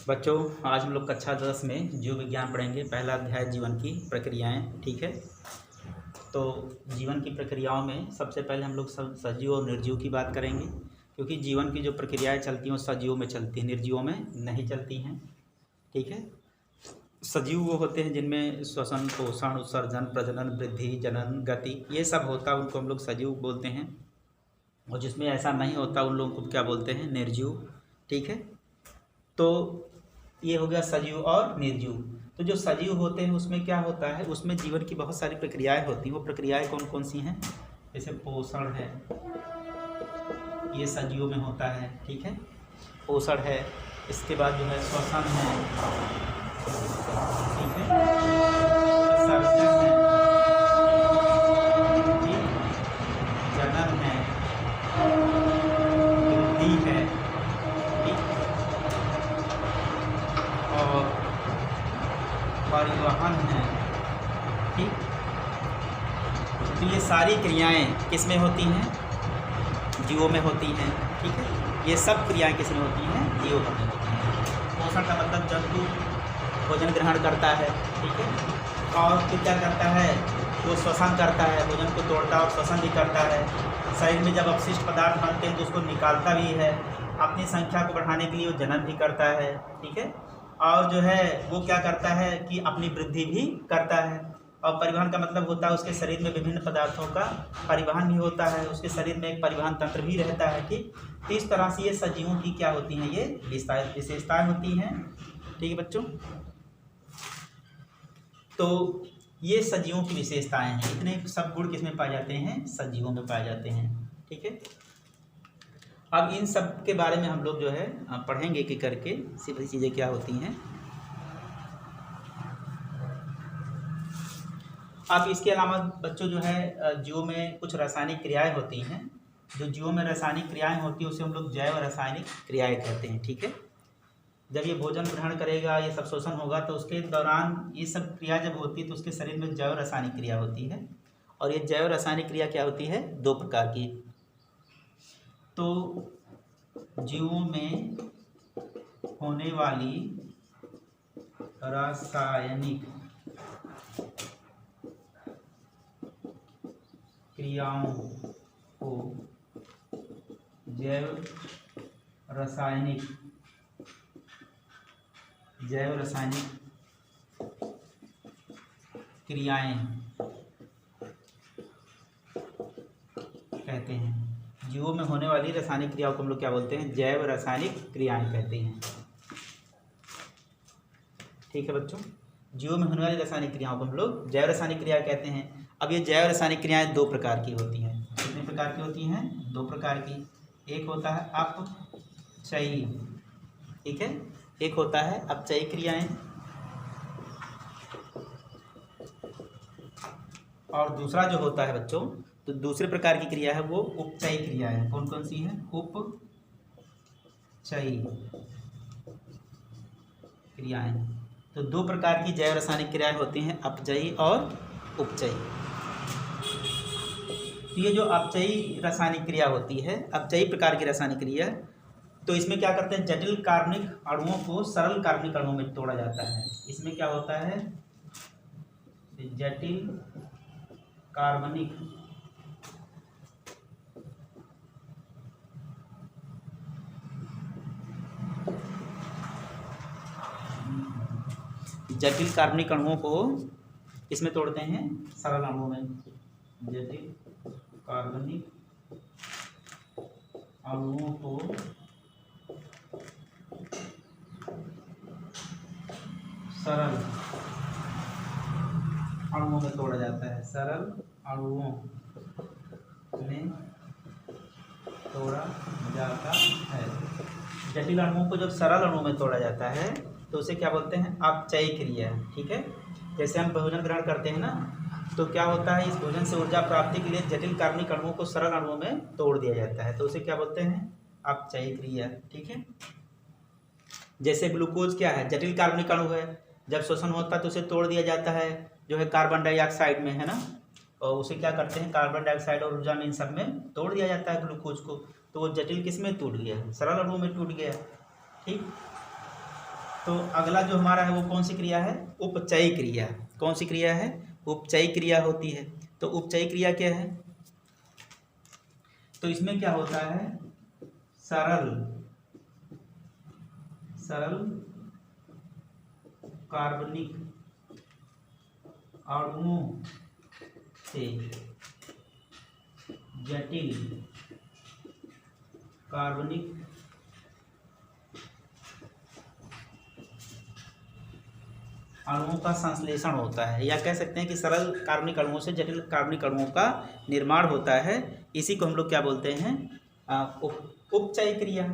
बच्चों, आज हम लोग कक्षा 10 में जीव विज्ञान पढ़ेंगे। पहला अध्याय जीवन की प्रक्रियाएं। ठीक है, तो जीवन की प्रक्रियाओं में सबसे पहले हम लोग सजीव और निर्जीव की बात करेंगे, क्योंकि जीवन की जो प्रक्रियाएं चलती हैं वो सजीवों में चलती हैं, निर्जीवों में नहीं चलती हैं। ठीक है, सजीव वो होते हैं जिनमें श्वसन, पोषण, उत्सर्जन, प्रजनन, वृद्धि, जनन, गति ये सब होता है, उनको हम लोग सजीव बोलते हैं। और जिसमें ऐसा नहीं होता उन लोगों को क्या बोलते हैं? निर्जीव। ठीक है, तो ये हो गया सजीव और निर्जीव। तो जो सजीव होते हैं उसमें क्या होता है? उसमें जीवन की बहुत सारी प्रक्रियाएं होती हैं। वो प्रक्रियाएं कौन कौन सी हैं? जैसे पोषण है, ये सजीव में होता है। ठीक है, पोषण है। इसके बाद जो है श्वसन है। ठीक है, विसर्जन है, ठीक, जनन है, वृद्धि है, ठीक, और परिवहन है। ठीक, तो ये सारी क्रियाएं किस में होती हैं? जीवों में होती हैं। ठीक है, ये सब क्रियाएं किस में होती हैं? जीवों में होती हैं। पोषण का मतलब जंतु भोजन ग्रहण करता है। ठीक है, और फिर क्या करता है? वो श्वसन करता है, भोजन को तोड़ता है और श्वसन भी करता है। शरीर में जब अपशिष्ट पदार्थ बनते हैं तो उसको निकालता भी है। अपनी संख्या को बढ़ाने के लिए वो जनन भी करता है। ठीक है, और जो है वो क्या करता है कि अपनी वृद्धि भी करता है। और परिवहन का मतलब होता है उसके शरीर में विभिन्न पदार्थों का परिवहन भी होता है, उसके शरीर में एक परिवहन तंत्र भी रहता है। ठीक, तो इस तरह से ये सजीवों की क्या होती हैं? ये विशेषताएं होती हैं। ठीक है बच्चों, तो ये सजीवों की विशेषताएं हैं। इतने सब गुण किसमें पाए जाते हैं? सजीवों में पाए जाते हैं। ठीक है, अब इन सब के बारे में हम लोग जो है पढ़ेंगे कि करके सीधी चीज़ें क्या होती हैं। अब इसके अलावा बच्चों जो है जीवों में कुछ रासायनिक क्रियाएं होती हैं। जो जीवों में रासायनिक क्रियाएं होती हैं उसे हम लोग जैव रासायनिक क्रियाएं कहते हैं। ठीक है, जब ये भोजन ग्रहण करेगा, ये सब शोषण होगा, तो उसके दौरान ये सब क्रिया जब होती है तो उसके शरीर में जैव रासायनिक क्रिया होती है। और ये जैव रासायनिक क्रिया क्या होती है? दो प्रकार की। तो जीवों में होने वाली रासायनिक क्रियाओं को जैव रासायनिक क्रियाएं कहते हैं। जीवों में होने वाली रासायनिक क्रियाओं को हम लोग क्या बोलते हैं? जैव रासायनिक क्रियाएं कहते हैं। ठीक है बच्चों, जीवों में होने वाली रासायनिक क्रियाओं को हम लोग जैव रासायनिक क्रिया कहते हैं। अब ये जैव रासायनिक क्रियाएं दो प्रकार की होती हैं। कितने प्रकार की होती हैं? दो प्रकार की। एक होता है अपचयी। ठीक है, एक होता है अपचयी क्रियाएं और दूसरा जो होता है बच्चों, तो दूसरे प्रकार की क्रिया है वो उपचयी क्रिया है। कौन कौन सी है? उपचयी क्रियाएं। तो दो प्रकार की जैव रासायनिक क्रियाएं होती हैं, अपचयी और उपचयी। तो ये जो अपचयी रासायनिक क्रिया होती है, अपचयी प्रकार की रासायनिक क्रिया, तो इसमें क्या करते हैं? जटिल कार्बनिक अणुओं को सरल कार्बनिक अणुओं में तोड़ा जाता है। इसमें क्या होता है? जटिल कार्बनिक अणुओं को इसमें तोड़ते हैं सरल अणुओं में। जटिल कार्बनिक अणुओं को सरल अणुओं में तोड़ा जाता है। सरल अणुओं में तोड़ा जाता है। जटिल अणुओं को जब सरल अणुओं में तोड़ा जाता है तो उसे क्या बोलते हैं? अपचयी क्रिया। ठीक है, जैसे हम भोजन ग्रहण करते हैं ना, तो क्या होता है? इस भोजन से ऊर्जा प्राप्ति के लिए जटिल कार्बनिक अणुओं को सरल अणुओं में तोड़ दिया जाता है, तो उसे क्या बोलते हैं? अपचयी क्रिया। ठीक है, जैसे ग्लूकोज क्या है? जटिल कार्बनिक अणु है। जब श्वसन होता है तो उसे तोड़ दिया जाता है, जो है कार्बन डाइऑक्साइड में, है ना। और उसे क्या करते हैं? कार्बन डाइऑक्साइड और ऊर्जा में, इन सब में तोड़ दिया जाता है ग्लूकोज को। तो वो जटिल किस में टूट गया? सरल अणु में टूट गया। ठीक, तो अगला जो हमारा है वो कौन सी क्रिया है? उपचयी क्रिया। कौन सी क्रिया है? उपचयी क्रिया होती है। तो उपचयी क्रिया क्या है? तो इसमें क्या होता है? सरल कार्बनिक अणुओं से जटिल कार्बनिक अणुओं का संश्लेषण होता है, या कह सकते हैं कि सरल कार्बनिक अणुओं से जटिल कार्बनिक अणुओं का निर्माण होता है। इसी को हम लोग क्या बोलते हैं? उपचयी क्रिया।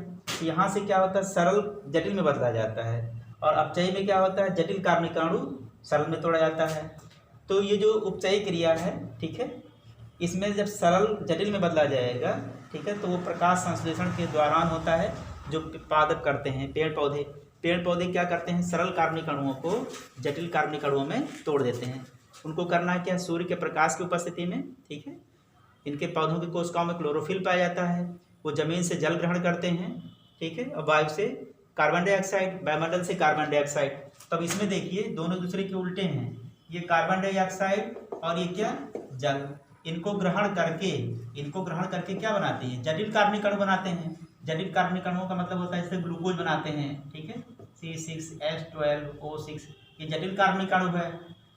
यहाँ से क्या होता है? सरल जटिल में बदला जाता है, और अपचयी में क्या होता है? जटिल कार्बनिक अणु सरल में तोड़ा जाता है। तो ये जो उपचयी क्रिया है, ठीक है, इसमें जब सरल जटिल में बदला जाएगा, ठीक है, तो वो प्रकाश संश्लेषण के दौरान होता है, जो पादप करते हैं, पेड़ पौधे क्या करते हैं? सरल कार्बनिक अणुओं को जटिल कार्बनिक अणुओं में तोड़ देते हैं। उनको करना है क्या? सूर्य के प्रकाश की उपस्थिति में, ठीक है, इनके पौधों की कोशिकाओं में क्लोरोफिल पाया जाता है, वो जमीन से जल ग्रहण करते हैं, ठीक है, और वायु से कार्बन डाइऑक्साइड, वायुमंडल से कार्बन डाइऑक्साइड। तब इसमें देखिए दोनों दूसरे के उल्टे हैं, ये कार्बन डाइऑक्साइड और ये क्या? जल। इनको ग्रहण करके क्या बनाते हैं? जटिल कार्बनिक अणु बनाते हैं। जटिल कार्बनिक अणुओं का मतलब होता है जैसे ग्लूकोज बनाते हैं, ठीक है, C6H12O6, ये जटिल कार्बनिक अणु है,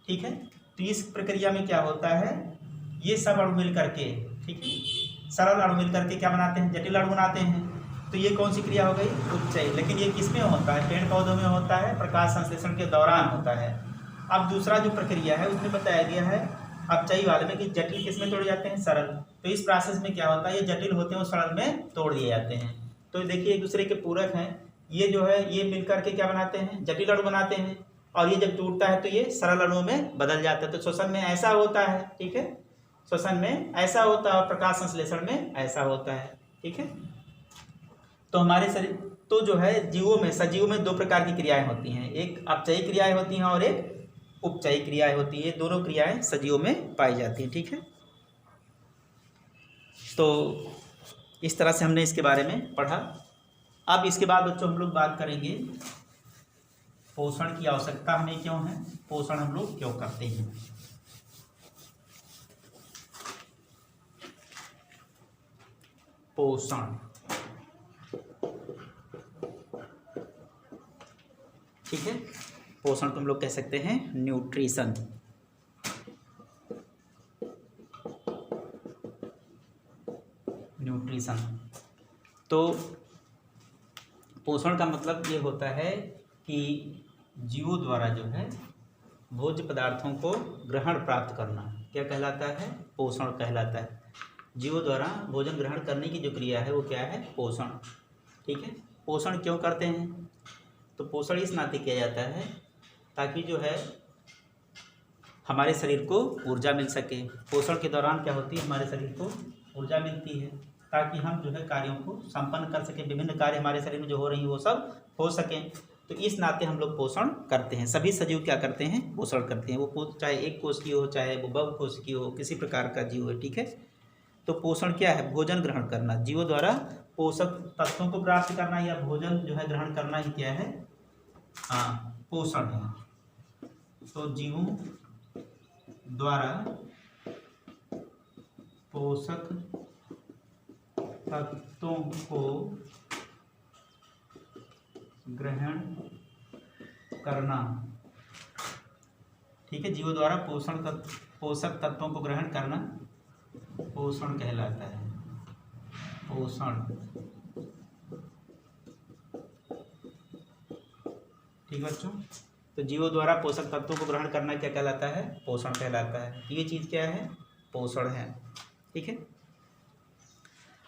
ठीक है। तो इस प्रक्रिया में क्या होता है? ये सब अणु मिल करके, ठीक है, सरल अणु मिल करके क्या बनाते हैं? जटिल अणु बनाते हैं। तो ये कौन सी क्रिया हो गई? उपचयी। लेकिन ये किसमें होता है? पेड़ पौधों में होता है, प्रकाश संश्लेषण के दौरान होता है। अब दूसरा जो प्रक्रिया है उसमें बताया गया है अपचयी वाले में कि जटिल किस में तोड़े जाते हैं? सरल। तो इस प्रोसेस में क्या होता है? ये जटिल होते हैं वो सरल में तोड़ दिए जाते हैं। तो देखिए एक दूसरे के पूरक हैं। ये जो है ये मिलकर के क्या बनाते हैं? जटिल अणु बनाते हैं, और ये जब टूटता है तो ये सरल अणुओं में बदल जाता है। तो श्वसन में ऐसा होता है, ठीक है, श्वसन में ऐसा होता है और प्रकाश संश्लेषण में ऐसा होता है, ठीक है। तो हमारे शरीर तो जो है जीवों में, सजीवों में दो प्रकार की क्रियाएं होती हैं, एक अपचयी क्रियाएं होती हैं और एक उपचयी क्रियाएं होती है। दोनों क्रियाएं सजीवों में पाई जाती हैं, ठीक है। तो इस तरह से हमने इसके बारे में पढ़ा। अब इसके बाद बच्चों हम लोग बात करेंगे पोषण की आवश्यकता हमें क्यों है, पोषण हम लोग क्यों करते हैं। पोषण, ठीक है, पोषण को हम लोग कह सकते हैं न्यूट्रिशन। तो पोषण का मतलब ये होता है कि जीवों द्वारा जो है भोज्य पदार्थों को ग्रहण प्राप्त करना क्या कहलाता है? पोषण कहलाता है। जीवों द्वारा भोजन ग्रहण करने की जो क्रिया है वो क्या है? पोषण, ठीक है। पोषण क्यों करते हैं? तो पोषण इस नाते किया जाता है ताकि जो है हमारे शरीर को ऊर्जा मिल सके। पोषण के दौरान क्या होती है? हमारे शरीर को ऊर्जा मिलती है ताकि हम जो है कार्यों को संपन्न कर सकें, विभिन्न कार्य हमारे शरीर में जो हो रही हैं वो सब हो सकें। तो इस नाते हम लोग पोषण करते हैं। सभी सजीव क्या करते हैं? पोषण करते हैं। वो चाहे एक कोष की हो, चाहे वो बहु कोष की हो, किसी प्रकार का जीव है, ठीक है। तो पोषण क्या है? भोजन ग्रहण करना, जीवों द्वारा पोषक तत्वों को प्राप्त करना या भोजन जो है ग्रहण करना ही क्या है? हाँ, पोषण है। तो जीवों द्वारा पोषक तत्वों को ग्रहण करना, ठीक है, जीवों द्वारा पोषक तत्वों को ग्रहण करना पोषण कहलाता है। पोषण, ठीक बच्चों। तो जीवों द्वारा पोषक तत्वों को ग्रहण करना क्या कहलाता है? पोषण कहलाता है। ये चीज़ क्या है? पोषण है, ठीक है।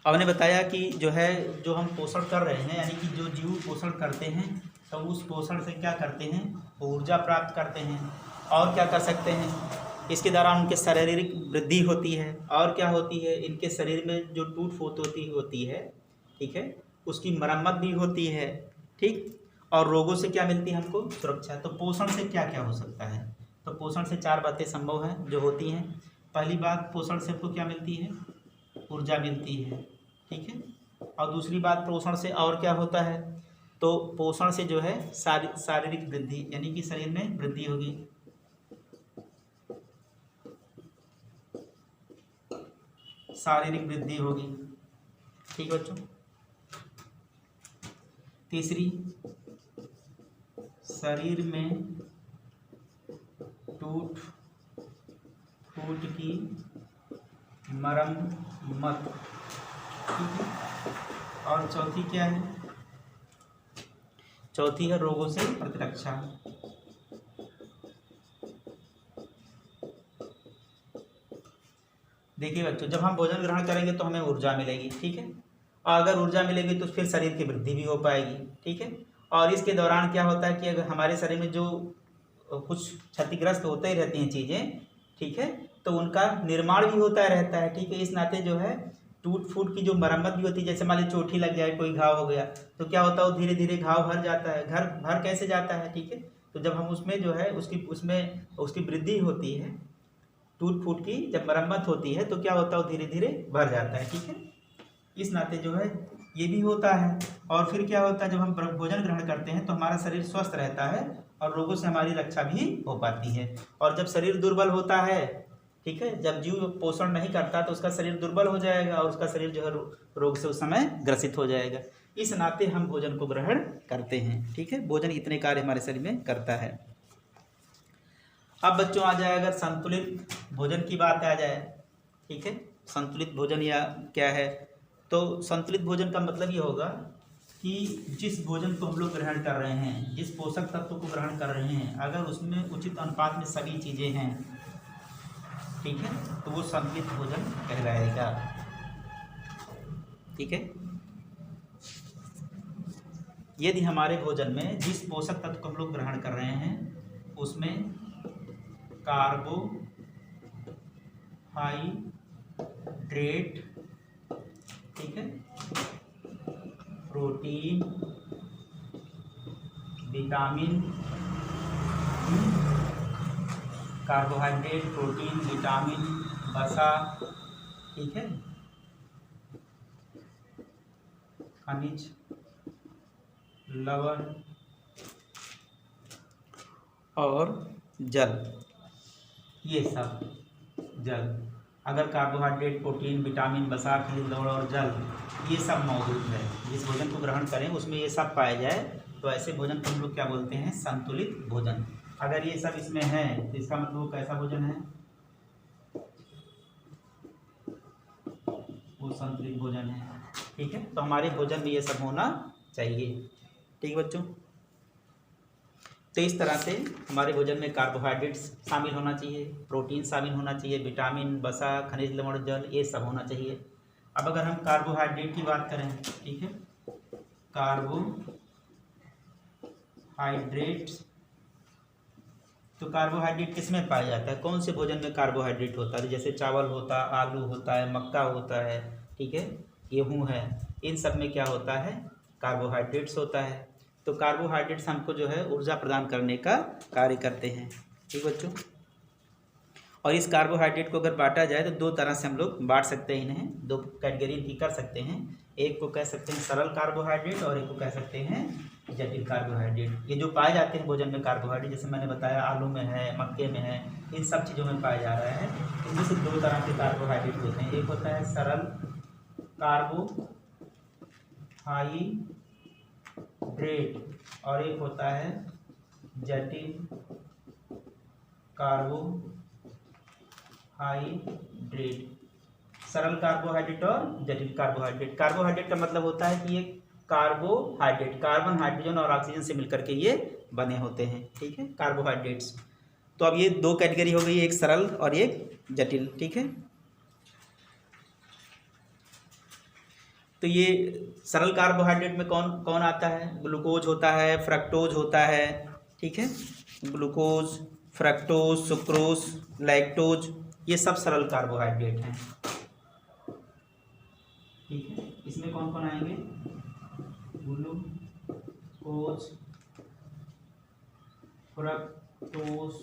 अब ने बताया कि जो है जो हम पोषण कर रहे हैं, यानी कि जो जीव पोषण करते हैं तो उस पोषण से क्या करते हैं? ऊर्जा प्राप्त करते हैं। और क्या कर सकते हैं? इसके दौरान उनके शारीरिक वृद्धि होती है। और क्या होती है? इनके शरीर में जो टूट फूट होती है, ठीक है, उसकी मरम्मत भी होती है, ठीक। और रोगों से क्या मिलती है हमको? सुरक्षा। तो पोषण से क्या क्या हो सकता है? तो पोषण से 4 बातें संभव हैं जो होती हैं। पहली बात, पोषण से हमको क्या मिलती है? ऊर्जा मिलती है, ठीक है। और दूसरी बात, पोषण से और क्या होता है? तो पोषण से जो है शारीरिक वृद्धि, यानी कि शरीर में वृद्धि होगी। शारीरिक वृद्धि होगी, ठीक है बच्चों। तीसरी, शरीर में टूट फूट की मरम्मत, ठीक है। और चौथी क्या है? चौथी है रोगों से प्रतिरक्षा। देखिए बच्चों, जब हम भोजन ग्रहण करेंगे तो हमें ऊर्जा मिलेगी, ठीक है। और अगर ऊर्जा मिलेगी तो फिर शरीर की वृद्धि भी हो पाएगी, ठीक है। और इसके दौरान क्या होता है कि अगर हमारे शरीर में जो कुछ क्षतिग्रस्त होते ही रहती हैं चीज़ें, ठीक है, तो उनका निर्माण भी होता रहता है, ठीक है। इस नाते जो है टूट फूट की जो मरम्मत भी होती है, जैसे मान लीजिए चोटी लग जाए, कोई घाव हो गया, तो क्या होता है वो धीरे धीरे घाव भर जाता है। भर कैसे जाता है, ठीक है। तो जब हम उसमें जो है उसकी वृद्धि होती है, टूट फूट की जब मरम्मत होती है, तो क्या होता है वो धीरे धीरे भर जाता है, ठीक है। इस नाते जो है ये भी होता है। और फिर क्या होता है, जब हम भोजन ग्रहण करते हैं तो हमारा शरीर स्वस्थ रहता है और रोगों से हमारी रक्षा भी हो पाती है। और जब शरीर दुर्बल होता है, ठीक है, जब जीव पोषण नहीं करता तो उसका शरीर दुर्बल हो जाएगा और उसका शरीर जो है रोग से उस समय ग्रसित हो जाएगा। इस नाते हम भोजन को ग्रहण करते हैं, ठीक है। भोजन इतने कार्य हमारे शरीर में करता है। अब बच्चों आ जाए अगर संतुलित भोजन की बात आ जाए, ठीक है, संतुलित भोजन या क्या है, तो संतुलित भोजन का मतलब ये होगा कि जिस भोजन को हम लोग ग्रहण कर रहे हैं, जिस पोषक तत्व को ग्रहण कर रहे हैं, अगर उसमें उचित अनुपात में सभी चीज़ें हैं, ठीक है, तो वो संतुलित भोजन कहलाएगा, ठीक है। यदि हमारे भोजन में जिस पोषक तत्व को हम लोग ग्रहण कर रहे हैं उसमें कार्बोहाइड्रेट, ठीक है, protein, vitamin, carbohydrate, protein, vitamin, वसा, ठीक है, खनिज, लवण और जल, ये सब जल। अगर कार्बोहाइड्रेट, प्रोटीन, विटामिन, वसा, खनिज, लवण और जल ये सब मौजूद है, जिस भोजन को ग्रहण करें उसमें ये सब पाए जाए, तो ऐसे भोजन को हम लोग क्या बोलते हैं? संतुलित भोजन। अगर ये सब इसमें है तो इसका मतलब वो कैसा भोजन है? वो संतुलित भोजन है, ठीक है। तो हमारे भोजन में ये सब होना चाहिए, ठीक है बच्चों। तो इस तरह से हमारे भोजन में कार्बोहाइड्रेट्स शामिल होना चाहिए, प्रोटीन शामिल होना चाहिए, विटामिन, वसा, खनिज, लवण, जल ये सब होना चाहिए। अब अगर हम कार्बोहाइड्रेट की बात करें, ठीक है, कार्बोहाइड्रेट्स, तो कार्बोहाइड्रेट किस में पाया जाता है? कौन से भोजन में कार्बोहाइड्रेट होता है? जैसे चावल होता है, आलू होता है, मक्का होता है, ठीक है, गेहूँ है, इन सब में क्या होता है? कार्बोहाइड्रेट्स होता है। तो कार्बोहाइड्रेट्स हमको जो है ऊर्जा प्रदान करने का कार्य करते हैं, ठीक बच्चों। और इस कार्बोहाइड्रेट को अगर बांटा जाए तो दो तरह से हम लोग बांट सकते हैं इन्हें, दो कैटेगरी इनकी कर सकते हैं। एक को कह सकते हैं सरल कार्बोहाइड्रेट और एक को कह सकते हैं जटिल कार्बोहाइड्रेट। ये जो पाए जाते हैं भोजन में कार्बोहाइड्रेट, जैसे मैंने बताया आलू में है, मक्के में है, इन सब चीज़ों में पाया जा रहा है। इनमें से दो तरह के कार्बोहाइड्रेट होते हैं, एक होता है सरल कार्बोहाइड्रेट और एक होता है जटिल कार्बोहाइड्रेट। सरल कार्बोहाइड्रेट और जटिल कार्बोहाइड्रेट। कार्बोहाइड्रेट का मतलब होता है कि ये कार्बोहाइड्रेट कार्बन, हाइड्रोजन और ऑक्सीजन से मिलकर के ये बने होते हैं, ठीक है, कार्बोहाइड्रेट्स। तो अब ये दो कैटेगरी हो गई, एक सरल और एक जटिल, ठीक है। तो ये सरल कार्बोहाइड्रेट में कौन कौन आता है? ग्लूकोज होता है, फ्रक्टोज होता है, ठीक है, ग्लूकोज, फ्रक्टोज, सुक्रोज, लैक्टोज, ये सब सरल कार्बोहाइड्रेट हैं, ठीक है। इसमें कौन कौन आएंगे? ग्लूकोज, फ्रक्टोज,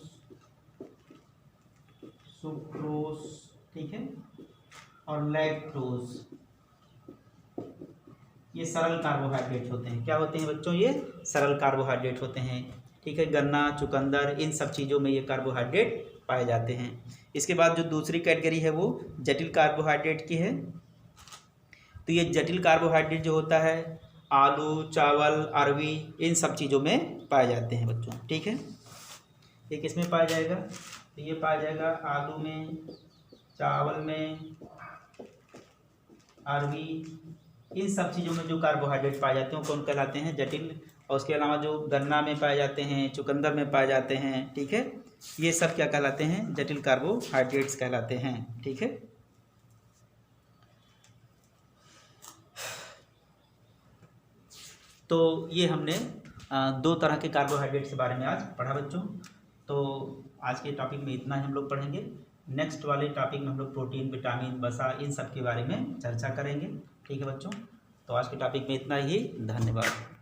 सुक्रोज, ठीक है, और लैक्टोज, ये सरल कार्बोहाइड्रेट होते हैं। क्या होते हैं बच्चों? ये सरल कार्बोहाइड्रेट होते हैं। ठीक है, गन्ना, चुकंदर, इन सब चीज़ों में ये कार्बोहाइड्रेट पाए जाते हैं। इसके बाद जो दूसरी कैटेगरी है वो जटिल कार्बोहाइड्रेट की है। तो ये जटिल कार्बोहाइड्रेट जो होता है आलू, चावल, अरवी, इन सब चीज़ों में पाए जाते हैं बच्चों। ठीक है, ये किस में पाया जाएगा? तो ये पाया जाएगा आलू में, चावल में, अरवी, इन सब चीज़ों में जो कार्बोहाइड्रेट पाए जाते हैं वो कौन कहलाते हैं? जटिल। और उसके अलावा जो गन्ना में पाए जाते हैं, चुकंदर में पाए जाते हैं, ठीक है, ये सब क्या कहलाते हैं? जटिल कार्बोहाइड्रेट्स कहलाते हैं। ठीक है, तो ये हमने 2 तरह के कार्बोहाइड्रेट्स के बारे में आज पढ़ा बच्चों। तो आज के टॉपिक में इतना ही हम लोग पढ़ेंगे। नेक्स्ट वाले टॉपिक में हम लोग प्रोटीन, विटामिन, वसा, इन सब के बारे में चर्चा करेंगे। ठीक है बच्चों, तो आज के टॉपिक में इतना ही। धन्यवाद।